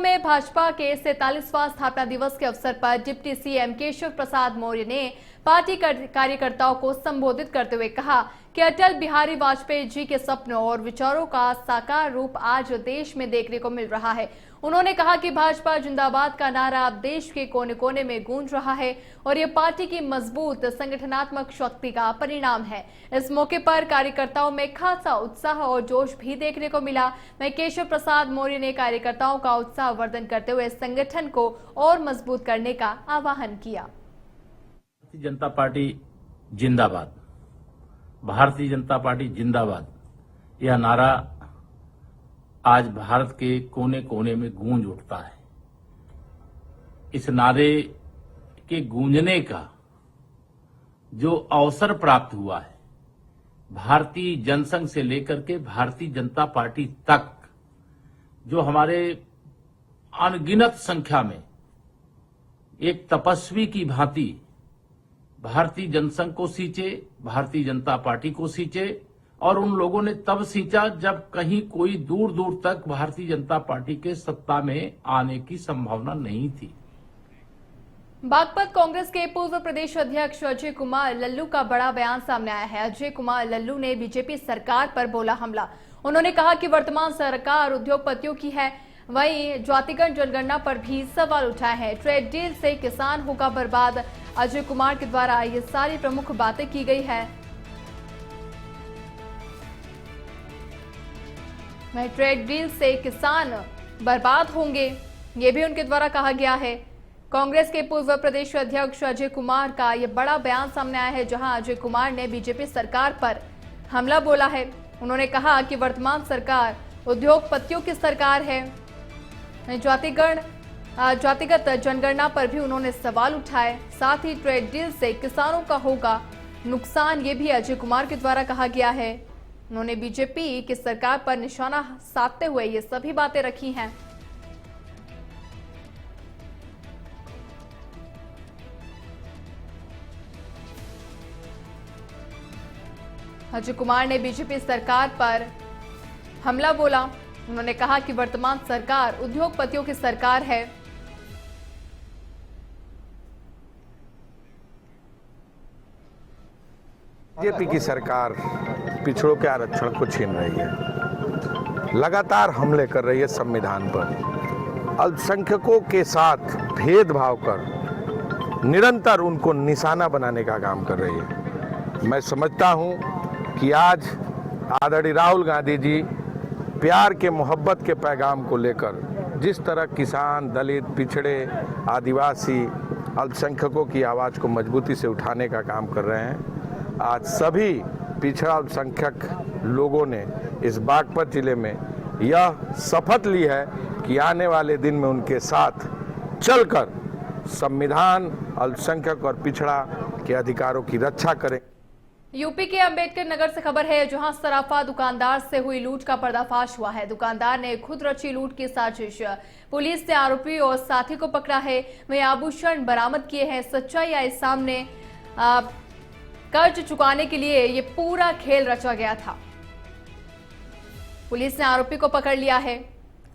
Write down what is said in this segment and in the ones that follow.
में भाजपा के 47वां स्थापना दिवस के अवसर पर डिप्टी सीएम केशव प्रसाद मौर्य ने पार्टी कार्यकर्ताओं को संबोधित करते हुए कहा कि अटल बिहारी वाजपेयी जी के सपनों और विचारों का साकार रूप आज देश में देखने को मिल रहा है। उन्होंने कहा कि भाजपा जिंदाबाद का नारा अब देश के कोने कोने में गूंज रहा है और ये पार्टी की मजबूत संगठनात्मक शक्ति का परिणाम है। इस मौके पर कार्यकर्ताओं में खासा उत्साह और जोश भी देखने को मिला। वहीं केशव प्रसाद मौर्य ने कार्यकर्ताओं का उत्साह वर्धन करते हुए संगठन को और मजबूत करने का आह्वान किया। भारतीय जनता पार्टी जिंदाबाद, भारतीय जनता पार्टी जिंदाबाद, यह नारा आज भारत के कोने कोने में गूंज उठता है। इस नारे के गूंजने का जो अवसर प्राप्त हुआ है, भारतीय जनसंघ से लेकर के भारतीय जनता पार्टी तक, जो हमारे अनगिनत संख्या में एक तपस्वी की भांति भारतीय जनसंघ को सींचे, भारतीय जनता पार्टी को सींचे, और उन लोगों ने तब सींचा जब कहीं कोई दूर दूर तक भारतीय जनता पार्टी के सत्ता में आने की संभावना नहीं थी। बागपत कांग्रेस के पूर्व प्रदेश अध्यक्ष अजय कुमार लल्लू का बड़ा बयान सामने आया है। अजय कुमार लल्लू ने बीजेपी सरकार पर बोला हमला। उन्होंने कहा कि वर्तमान सरकार उद्योगपतियों की है, वहीं जातिगत जनगणना पर भी सवाल उठाए हैं। ट्रेड डील से किसान होगा बर्बाद। अजय कुमार के द्वारा ये सारी प्रमुख बातें की गई है। वहीं ट्रेड डील से किसान बर्बाद होंगे, ये भी उनके द्वारा कहा गया है। कांग्रेस के पूर्व प्रदेश अध्यक्ष अजय कुमार का यह बड़ा बयान सामने आया है, जहां अजय कुमार ने बीजेपी सरकार पर हमला बोला है। उन्होंने कहा कि वर्तमान सरकार उद्योगपतियों की सरकार है। जातिगत जनगणना पर भी उन्होंने सवाल उठाए। साथ ही ट्रेड डील से किसानों का होगा नुकसान, ये भी अजय कुमार के द्वारा कहा गया है। उन्होंने बीजेपी की सरकार पर निशाना साधते हुए ये सभी बातें रखी हैं। अजय कुमार ने बीजेपी सरकार पर हमला बोला। उन्होंने कहा कि वर्तमान सरकार उद्योगपतियों की सरकार है। बीजेपी की सरकार पिछड़ों के आरक्षण को छीन रही है, लगातार हमले कर रही है संविधान पर, अल्पसंख्यकों के साथ भेदभाव कर निरंतर उनको निशाना बनाने का काम कर रही है। मैं समझता हूं कि आज आदरणीय राहुल गांधी जी प्यार के मोहब्बत के पैगाम को लेकर जिस तरह किसान, दलित, पिछड़े, आदिवासी, अल्पसंख्यकों की आवाज़ को मजबूती से उठाने का काम कर रहे हैं, आज सभी पिछड़ा अल्पसंख्यक लोगों ने इस बागपत जिले में यह शपथ ली है कि आने वाले दिन में उनके साथ चलकर संविधान, अल्पसंख्यक और पिछड़ा के अधिकारों की रक्षा करें। यूपी के अंबेडकर नगर से खबर है, जहां सराफा दुकानदार से हुई लूट का पर्दाफाश हुआ है। दुकानदार ने खुद रची लूट की साजिश। पुलिस ने आरोपी और साथी को पकड़ा है। वहीं आभूषण बरामद किए हैं। सच्चाई आई सामने। कर्ज चुकाने के लिए ये पूरा खेल रचा गया था। पुलिस ने आरोपी को पकड़ लिया है,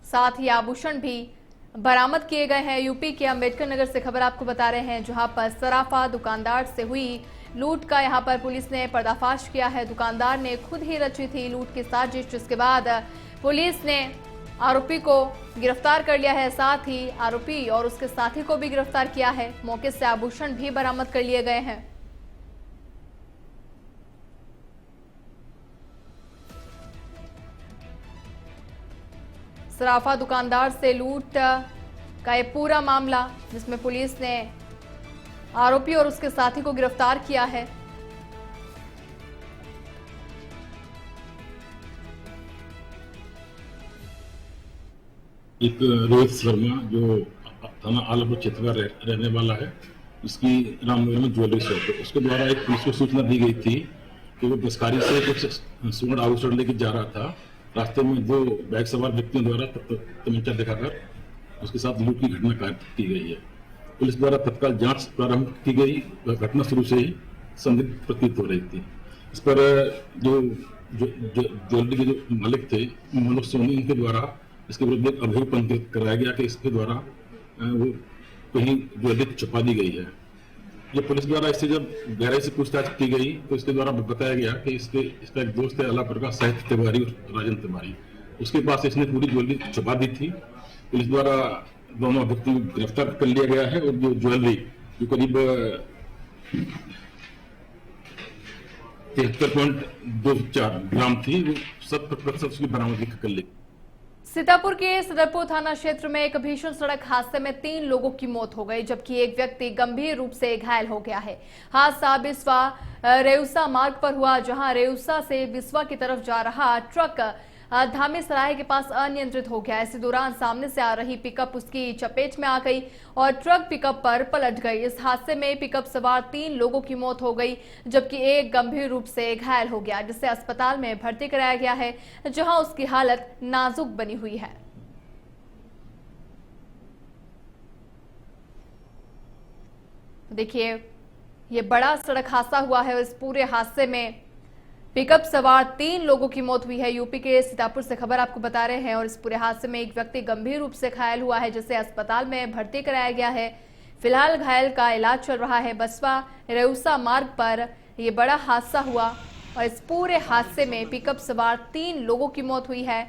साथ ही आभूषण भी बरामद किए गए हैं। यूपी के अंबेडकर नगर से खबर आपको बता रहे हैं, जहां पर सराफा दुकानदार से हुई लूट का यहां पर पुलिस ने पर्दाफाश किया है। दुकानदार ने खुद ही रची थी लूट की साजिश, जिसके बाद पुलिस ने आरोपी को गिरफ्तार कर लिया है। साथ ही आरोपी और उसके साथी को भी गिरफ्तार किया है। मौके से आभूषण भी बरामद कर लिए गए हैं। सराफा दुकानदार से लूट का ये पूरा मामला, जिसमें पुलिस ने आरोपी और उसके साथी को गिरफ्तार किया है। एक रोहित शर्मा जो थाना आलमपुर क्षेत्र का रहने वाला है, उसकी रामनगर में ज्वेलरी शॉप है, उसके द्वारा एक पुलिस को सूचना दी गई थी कि वो बसकारी से कुछ स्वर्ण आभूषण लेकर जा रहा था। रास्ते में दो बाइक सवार व्यक्तियों द्वारा तमंचा दिखाकर उसके साथ लूट की घटना की गई है। पुलिस द्वारा तत्काल जांच प्रारंभ की गई। घटना शुरू से ही संदिग्ध प्रतीत हो रही थी। इस पर जो ज्वेलरी के जो मालिक थे मनोज सोनी, उनके द्वारा इसके विरुद्ध एक अभियोग पंजीकृत कराया गया कि इसके द्वारा वो कहीं ज्वेलरी छुपा दी गई है। जब पुलिस द्वारा इससे जब गहराई से पूछताछ की गई तो इसके द्वारा बताया गया कि इसका एक दोस्त है अलापुर का साहित्य तिवारी और राजन तिवारी, उसके पास इसने पूरी ज्वेलरी छुपा दी थी। पुलिस द्वारा दोनों अभियुक्तों को गिरफ्तार कर लिया गया है और जो ज्वेलरी जो करीब 73.24 ग्राम थी वो 70% उसकी बरामदगी कर ली। सीतापुर के सदरपुर थाना क्षेत्र में एक भीषण सड़क हादसे में 3 लोगों की मौत हो गई, जबकि एक व्यक्ति गंभीर रूप से घायल हो गया है। हादसा बिस्वा रेउसा मार्ग पर हुआ, जहां रेउसा से बिस्वा की तरफ जा रहा ट्रक धामी सराय के पास अनियंत्रित हो गया। इसी दौरान सामने से आ रही पिकअप उसकी चपेट में आ गई और ट्रक पिकअप पर पलट गई। इस हादसे में पिकअप सवार 3 लोगों की मौत हो गई, जबकि एक गंभीर रूप से घायल हो गया, जिसे अस्पताल में भर्ती कराया गया है, जहां उसकी हालत नाजुक बनी हुई है। देखिए, ये बड़ा सड़क हादसा हुआ है और इस पूरे हादसे में पिकअप सवार 3 लोगों की मौत हुई है। यूपी के सीतापुर से खबर आपको बता रहे हैं और इस पूरे हादसे में एक व्यक्ति गंभीर रूप से घायल हुआ है, जिसे अस्पताल में भर्ती कराया गया है। फिलहाल घायल का इलाज चल रहा है। बसवा रेउसा मार्ग पर यह बड़ा हादसा हुआ और इस पूरे हादसे में पिकअप सवार 3 लोगों की मौत हुई है।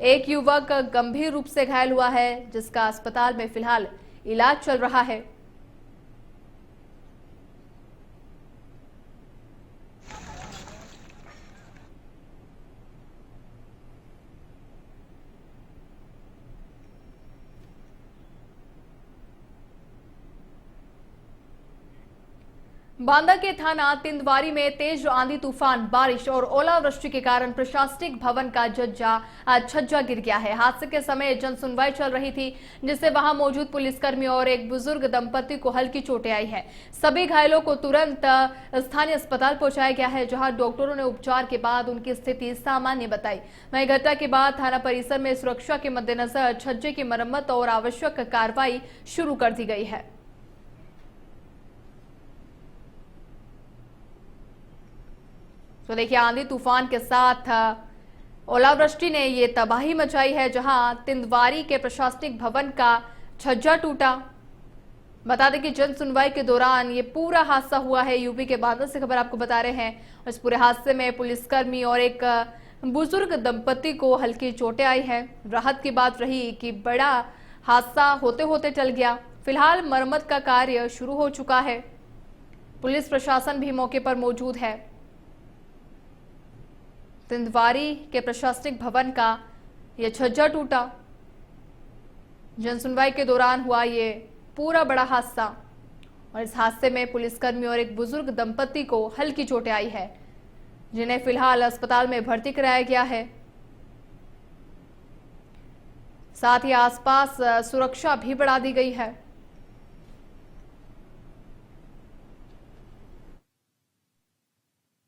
एक युवक गंभीर रूप से घायल हुआ है, जिसका अस्पताल में फिलहाल इलाज चल रहा है। बांदा के थाना तिंदवारी में तेज आंधी तूफान, बारिश और ओलावृष्टि के कारण प्रशासनिक भवन का छज्जा गिर गया है। हादसे के समय जन सुनवाई चल रही थी, जिससे वहां मौजूद पुलिसकर्मी और एक बुजुर्ग दंपति को हल्की चोटें आई है। सभी घायलों को तुरंत स्थानीय अस्पताल पहुंचाया गया है, जहां डॉक्टरों ने उपचार के बाद उनकी स्थिति सामान्य बताई। वहीं घटना के बाद थाना परिसर में सुरक्षा के मद्देनजर छज्जे की मरम्मत और आवश्यक कार्रवाई शुरू कर दी गई है। तो देखिए, आंधी तूफान के साथ ओलावृष्टि ने ये तबाही मचाई है, जहां तिंदवारी के प्रशासनिक भवन का छज्जा टूटा। बता दें कि जन सुनवाई के दौरान ये पूरा हादसा हुआ है। यूपी के बांदा से खबर आपको बता रहे हैं। इस पूरे हादसे में पुलिसकर्मी और एक बुजुर्ग दंपति को हल्की चोटें आई है। राहत की बात रही कि बड़ा हादसा होते होते टल गया। फिलहाल मरम्मत का कार्य शुरू हो चुका है। पुलिस प्रशासन भी मौके पर मौजूद है। तिंदवारी के प्रशासनिक भवन का यह छज्जा टूटा। जनसुनवाई के दौरान हुआ ये पूरा बड़ा हादसा और इस हादसे में पुलिसकर्मी और एक बुजुर्ग दंपति को हल्की चोटें आई है, जिन्हें फिलहाल अस्पताल में भर्ती कराया गया है। साथ ही आसपास सुरक्षा भी बढ़ा दी गई है।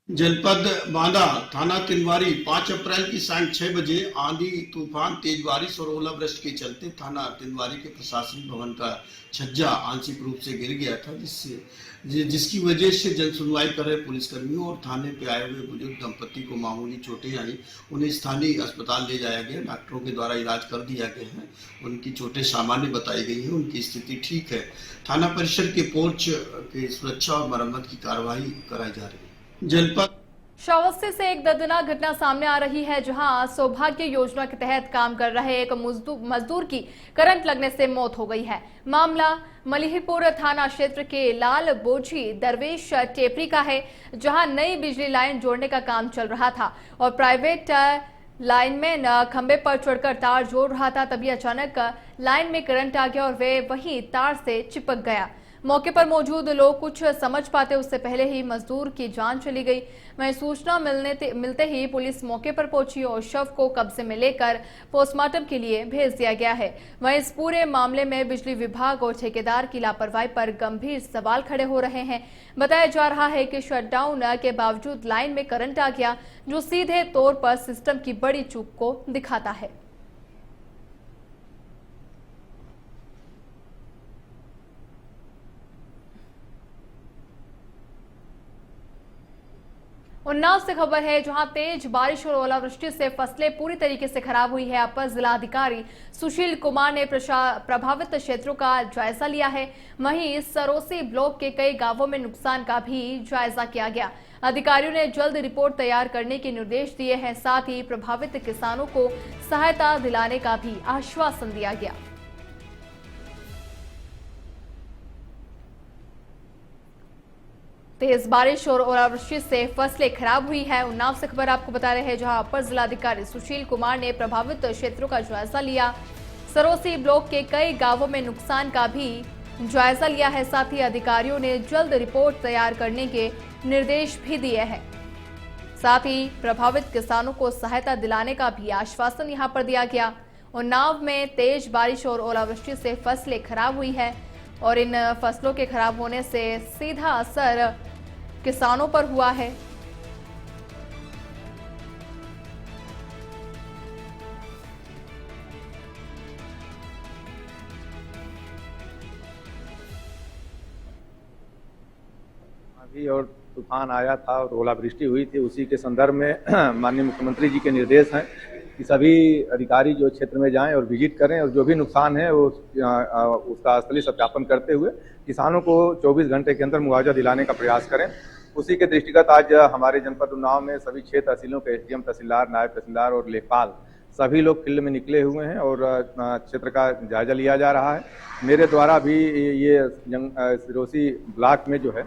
जनपद बांदा थाना तिंदवारी 5 अप्रैल की सांझ 6 बजे आंधी तूफान, तेज बारिश और ओलावृष्टि के चलते थाना तिंदवारी के प्रशासनिक भवन का छज्जा आंशिक रूप से गिर गया था, जिसकी वजह से जन सुनवाई कर रहे पुलिसकर्मियों और थाने पे आए हुए बुजुर्ग दंपति को मामूली चोटें आई। उन्हें स्थानीय अस्पताल ले जाया गया। डॉक्टरों के द्वारा इलाज कर दिया गया है। उनकी चोटें सामान्य बताई गई है। उनकी स्थिति ठीक है। थाना परिसर के पोर्च की सुरक्षा और मरम्मत की कार्रवाई कराई जा रही है। जनपद श्रावस्ती से एक दर्दनाक घटना सामने आ रही है, जहां सौभाग्य योजना के तहत काम कर रहे एक मजदूर की करंट लगने से मौत हो गई है। मामला मलिहीपुर थाना क्षेत्र के लाल बोझी दरवेश टेपरी का है, जहां नई बिजली लाइन जोड़ने का काम चल रहा था और प्राइवेट लाइनमैन खंबे पर चढ़कर तार जोड़ रहा था। तभी अचानक लाइन में करंट आ गया और वे वहीं तार से चिपक गया। मौके पर मौजूद लोग कुछ समझ पाते उससे पहले ही मजदूर की जान चली गई। वहीं सूचना मिलते ही पुलिस मौके पर पहुंची और शव को कब्जे में लेकर पोस्टमार्टम के लिए भेज दिया गया है। वहीं इस पूरे मामले में बिजली विभाग और ठेकेदार की लापरवाही पर गंभीर सवाल खड़े हो रहे हैं। बताया जा रहा है कि शटडाउन के बावजूद लाइन में करंट आ गया, जो सीधे तौर पर सिस्टम की बड़ी चूक को दिखाता है। उन्नाव से खबर है, जहां तेज बारिश और ओलावृष्टि से फसलें पूरी तरीके से खराब हुई है। अपर जिलाधिकारी सुशील कुमार ने प्रभावित क्षेत्रों का जायजा लिया है। वहीं सरोसी ब्लॉक के कई गांवों में नुकसान का भी जायजा किया गया। अधिकारियों ने जल्द रिपोर्ट तैयार करने के निर्देश दिए हैं। साथ ही प्रभावित किसानों को सहायता दिलाने का भी आश्वासन दिया गया। तेज बारिश और ओलावृष्टि से फसलें खराब हुई है। उन्नाव से खबर आपको बता रहे हैं, जहां अपर जिलाधिकारी सुशील कुमार ने प्रभावित क्षेत्रों का जायजा लिया। सरोसी ब्लॉक के कई गांवों में नुकसान का भी जायजा लिया है। साथ ही अधिकारियों ने जल्द रिपोर्ट तैयार करने के निर्देश भी दिए हैं। साथ ही प्रभावित किसानों को सहायता दिलाने का भी आश्वासन यहां पर दिया गया। उन्नाव में तेज बारिश और ओलावृष्टि से फसलें खराब हुई है और इन फसलों के खराब होने से सीधा असर किसानों पर हुआ है। आंधी और तूफान आया था और ओलावृष्टि हुई थी, उसी के संदर्भ में माननीय मुख्यमंत्री जी के निर्देश हैं कि सभी अधिकारी जो क्षेत्र में जाएं और विजिट करें और जो भी नुकसान है वो उसका स्थलीय सत्यापन करते हुए किसानों को 24 घंटे के अंदर मुआवजा दिलाने का प्रयास करें। उसी के दृष्टिगत आज हमारे जनपद उन्नाव में सभी 6 तहसीलों के एसडीएम तहसीलदार, नायब तहसीलदार और लेखपाल सभी लोग फील्ड में निकले हुए हैं और क्षेत्र का जायजा लिया जा रहा है। मेरे द्वारा भी ये सिरोसी ब्लॉक में जो है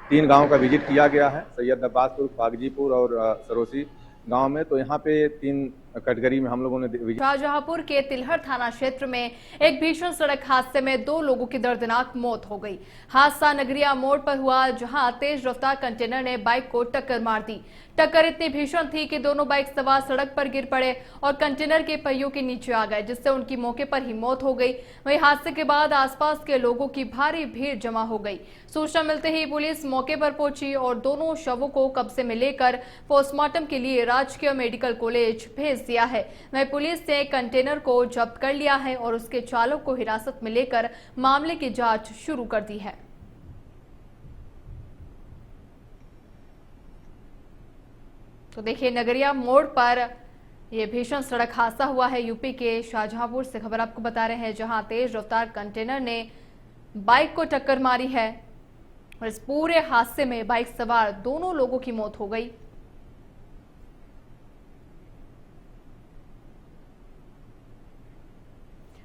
3 गांवों का विजिट किया गया है, सैयद अब्बासपुर, बागजीपुर और सरोसी गांव में। तो यहाँ पे 3 कैटेगरी में हम लोगों ने शाहजहांपुर के तिलहर थाना क्षेत्र में एक भीषण सड़क हादसे में 2 लोगों की दर्दनाक मौत हो गई। हादसा नगरिया मोड़ पर हुआ, जहां तेज रफ्तार कंटेनर ने बाइक को टक्कर मार दी। टक्कर इतनी भीषण थी कि दोनों बाइक सवार सड़क पर गिर पड़े और कंटेनर के पहियों के नीचे आ गए, जिससे उनकी मौके पर ही मौत हो गई। वहीं हादसे के बाद आसपास के लोगों की भारी भीड़ जमा हो गई। सूचना मिलते ही पुलिस मौके पर पहुंची और दोनों शवों को कब्जे में लेकर पोस्टमार्टम के लिए राजकीय मेडिकल कॉलेज भेज दिया है। वहीं पुलिस ने कंटेनर को जब्त कर लिया है और उसके चालक को हिरासत में लेकर मामले की जांच शुरू कर दी है। तो देखिए, नगरिया मोड़ पर यह भीषण सड़क हादसा हुआ है। यूपी के शाहजहांपुर से खबर आपको बता रहे हैं, जहां तेज रफ्तार कंटेनर ने बाइक को टक्कर मारी है और इस पूरे हादसे में बाइक सवार दोनों लोगों की मौत हो गई।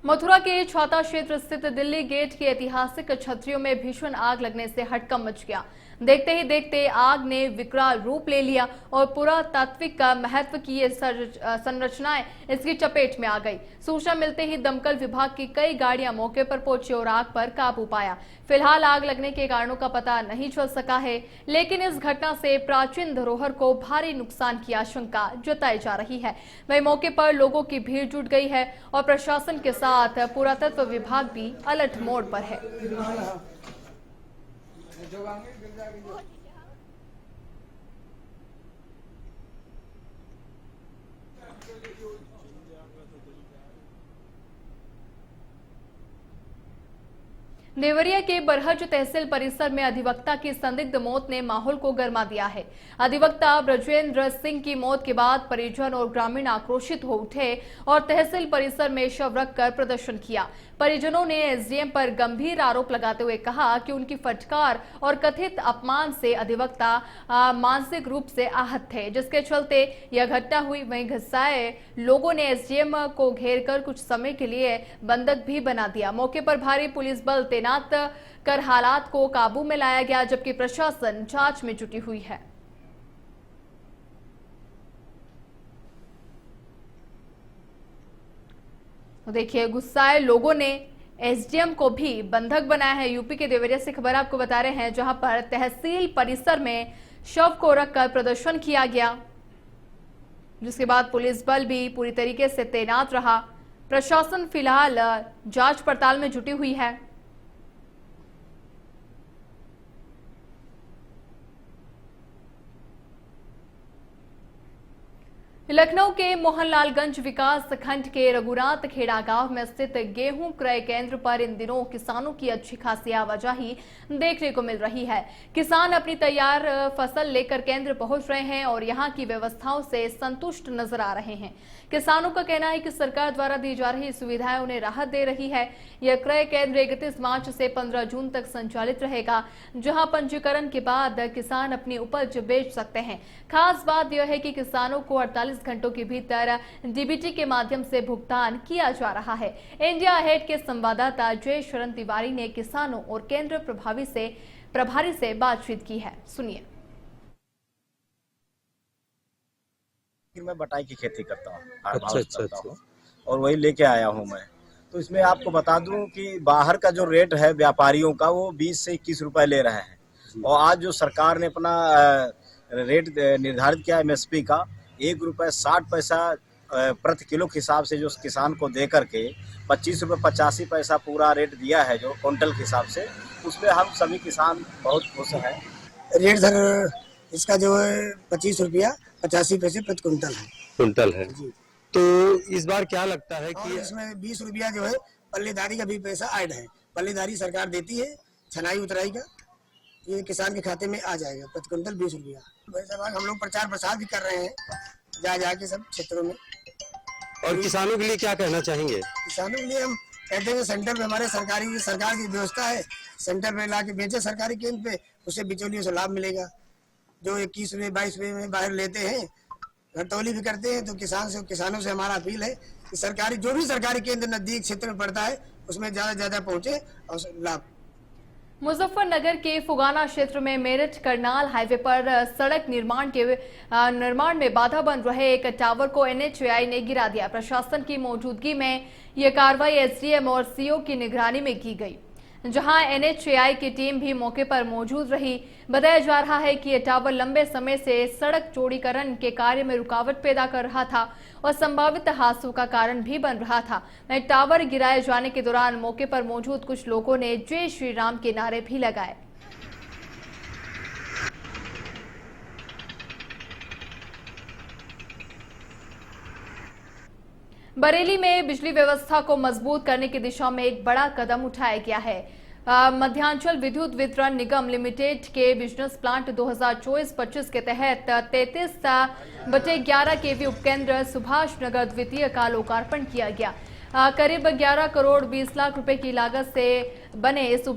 मथुरा के छाता क्षेत्र स्थित दिल्ली गेट की ऐतिहासिक छतरियों में भीषण आग लगने से हड़कंप मच गया। देखते ही देखते आग ने विकराल रूप ले लिया और पुरातात्विक का महत्व की ये संरचनाएं इसकी चपेट में आ गई। सूचना मिलते ही दमकल विभाग की कई गाड़ियां मौके पर पहुंची और आग पर काबू पाया। फिलहाल आग लगने के कारणों का पता नहीं चल सका है, लेकिन इस घटना से प्राचीन धरोहर को भारी नुकसान की आशंका जताई जा रही है। वहीं मौके पर लोगों की भीड़ जुट गई है और प्रशासन के साथ पुरातत्व विभाग भी अलर्ट मोड पर है। देवरिया के बरहज तहसील परिसर में अधिवक्ता की संदिग्ध मौत ने माहौल को गर्मा दिया है। अधिवक्ता ब्रजेंद्र सिंह की मौत के बाद परिजन और ग्रामीण आक्रोशित हो उठे और तहसील परिसर में शव रखकर प्रदर्शन किया। परिजनों ने एसडीएम पर गंभीर आरोप लगाते हुए कहा कि उनकी फटकार और कथित अपमान से अधिवक्ता मानसिक रूप से आहत थे, जिसके चलते यह घटना हुई। वहीं गुस्साए लोगों ने एसडीएम को घेरकर कुछ समय के लिए बंधक भी बना दिया। मौके पर भारी पुलिस बल तैनात कर हालात को काबू में लाया गया, जबकि प्रशासन जांच में जुटी हुई है। तो देखिए, गुस्साए लोगों ने एसडीएम को भी बंधक बनाया है। यूपी के देवरिया से खबर आपको बता रहे हैं, जहां पर तहसील परिसर में शव को रखकर प्रदर्शन किया गया, जिसके बाद पुलिस बल भी पूरी तरीके से तैनात रहा। प्रशासन फिलहाल जांच पड़ताल में जुटी हुई है। लखनऊ के मोहनलालगंज विकास खंड के रघुनाथ खेड़ा गांव में स्थित गेहूं क्रय केंद्र पर इन दिनों किसानों की अच्छी खासी आवाजाही देखने को मिल रही है। किसान अपनी तैयार फसल लेकर केंद्र पहुंच रहे हैं और यहां की व्यवस्थाओं से संतुष्ट नजर आ रहे हैं। किसानों का कहना है कि सरकार द्वारा दी जा रही सुविधाएं उन्हें राहत दे रही है। यह क्रय केंद्र 31 मार्च से 15 जून तक संचालित रहेगा, जहां पंजीकरण के बाद किसान अपनी उपज बेच सकते हैं। खास बात यह है कि किसानों को 48 घंटों के भीतर डीबीटी के माध्यम से भुगतान किया जा रहा है। इंडिया अहेड के संवाददाता जय शरण तिवारी ने किसानों और केंद्र प्रभारी से बातचीत की है। सुनिए। मैं बटाई की खेती करता हूँ और वही लेके आया हूँ मैं। तो इसमें आपको बता दूं कि बाहर का जो रेट है व्यापारियों का वो 20 से 21 रुपए ले रहे हैं और आज जो सरकार ने अपना रेट निर्धारित किया एमएसपी का 1 रुपये 60 पैसा प्रति किलो के हिसाब से जो किसान को दे करके 25 रुपये 85 पैसा पूरा रेट दिया है जो क्विंटल के हिसाब से, उसमें हम सभी किसान बहुत खुश हैं। रेट सर इसका जो है 25 रुपया 85 पैसे प्रति कुंटल है जी। तो इस बार क्या लगता है कि इसमें 20 रुपया जो है पल्लेदारी का भी पैसा ऐड है। पल्लेदारी सरकार देती है, छनाई उतराई का ये किसान के खाते में आ जाएगा प्रति कुंटल 20 रुपया। वैसे हम लोग प्रचार प्रसार भी कर रहे हैं जाके सब क्षेत्रों में। और किसानों के लिए क्या कहना चाहेंगे? किसानों के लिए हम कहते हैं सेंटर पे हमारे सरकार की व्यवस्था है, सेंटर पे ला के बेचे सरकारी केंद्र पे, उससे बिचौलियों से लाभ मिलेगा। जो 21 रुपये 22 रुपये में बाहर लेते हैं, घटतौली भी करते हैं। तो किसानों से हमारा अपील है कि जो भी सरकारी केंद्र नजदीक क्षेत्र में पड़ता है उसमें ज्यादा पहुंचे और लाभ। मुजफ्फरनगर के फुगाना क्षेत्र में मेरठ करनाल हाईवे पर सड़क निर्माण में बाधा बन रहे एक टावर को एनएचएआई ने गिरा दिया। प्रशासन की मौजूदगी में यह कार्रवाई एसडीएम और सीओ की निगरानी में की गई, जहां एनएचएआई की टीम भी मौके पर मौजूद रही। बताया जा रहा है कि यह टावर लंबे समय से सड़क चौड़ीकरण के कार्य में रुकावट पैदा कर रहा था और संभावित हादसों का कारण भी बन रहा था। वहीं टावर गिराए जाने के दौरान मौके पर मौजूद कुछ लोगों ने जय श्री राम के नारे भी लगाए। बरेली में बिजली व्यवस्था को मजबूत करने की दिशा में एक बड़ा कदम उठाया गया है। मध्यांचल विद्युत वितरण निगम लिमिटेड के बिजनेस प्लांट 2024-25 के तहत 33/11 केवी उपकेंद्र सुभाष नगर द्वितीय का लोकार्पण किया गया। करीब 11 करोड़ 20 लाख रुपए की लागत से बने इस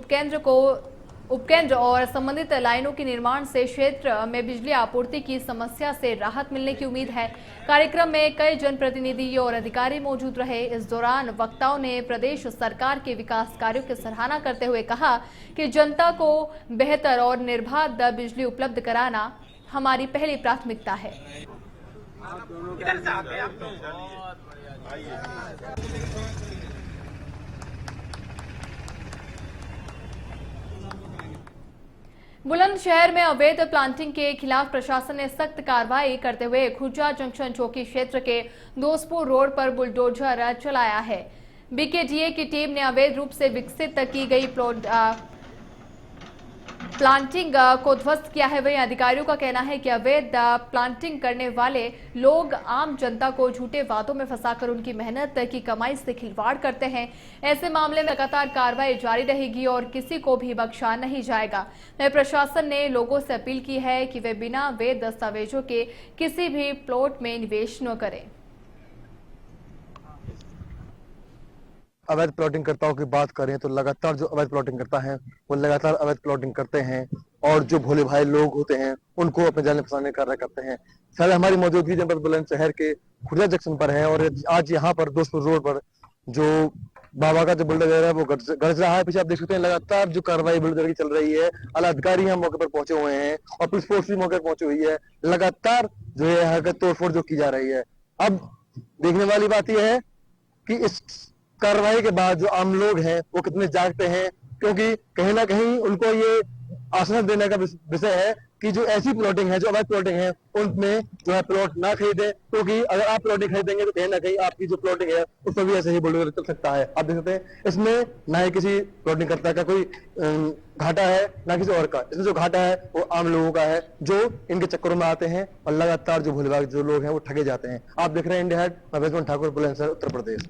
उपकेंद्र और संबंधित लाइनों के निर्माण से क्षेत्र में बिजली आपूर्ति की समस्या से राहत मिलने की उम्मीद है। कार्यक्रम में कई जनप्रतिनिधि और अधिकारी मौजूद रहे। इस दौरान वक्ताओं ने प्रदेश सरकार के विकास कार्यों की सराहना करते हुए कहा कि जनता को बेहतर और निर्बाध बिजली उपलब्ध कराना हमारी पहली प्राथमिकता है। बुलंदशहर में अवैध प्लांटिंग के खिलाफ प्रशासन ने सख्त कार्रवाई करते हुए खुर्जा जंक्शन चौकी क्षेत्र के दोस्तपुर रोड पर बुलडोजर चलाया है। बीकेडीए की टीम ने अवैध रूप से विकसित की गई प्लांटिंग को ध्वस्त किया है। वहीं अधिकारियों का कहना है कि अवैध प्लांटिंग करने वाले लोग आम जनता को झूठे वादों में फंसाकर उनकी मेहनत की कमाई से खिलवाड़ करते हैं। ऐसे मामले में लगातार कार्रवाई जारी रहेगी और किसी को भी बख्शा नहीं जाएगा। प्रशासन ने लोगों से अपील की है कि वे बिना वैध दस्तावेजों के किसी भी प्लॉट में निवेश न करें। अवैध प्लॉटिंग करताओं की बात करें तो लगातार जो अवैध प्लॉटिंग करता है वो लगातार अवैध प्लॉटिंग करते हैं और जो भोले भाई लोग होते हैं उनको अपने जाल में फंसाने का कार्य करते हैं। सर हमारी मौजूदगी जनपद बुलंदशहर के खुर्जा जंक्शन पर है और आज यहाँ पर दोस्तपुर रोड पर जो बाबा का जो बुलडोजर है वो गरज रहा है। पीछे आप देख सकते हैं लगातार जो कार्रवाई बुलडोजर की चल रही है। आला अधिकारी यहाँ मौके पर पहुंचे हुए हैं और पुलिस फोर्स भी मौके पर पहुंची हुई है। लगातार जो है तोड़फोड़ जो की जा रही है। अब देखने वाली बात यह है कि इस कार्रवाई के बाद जो आम लोग हैं वो कितने जागते हैं, क्योंकि कहीं ना कहीं उनको ये आश्वासन देने का विषय है कि जो ऐसी प्लॉटिंग है, जो अवैध प्लॉटिंग है, उनमें जो है प्लॉट ना खरीदे, क्योंकि अगर आप प्लॉटिंग खरीदेंगे तो कहीं ना कहीं आपकी जो प्लॉटिंग है उस पर भी ऐसे ही बुलडोजर चल सकता है। आप देख सकते हैं इसमें ना ही किसी प्लॉटिंग करता का कोई घाटा है ना किसी और का। इसमें जो घाटा है वो आम लोगों का है, जो इनके चक्करों में आते हैं और लगातार जो भोलेभाग जो लोग हैं वो ठगे जाते हैं। आप देख रहे हैं इंडिया हैट, मैं वैष्णव ठाकुर, बुलंदशहर, उत्तर प्रदेश।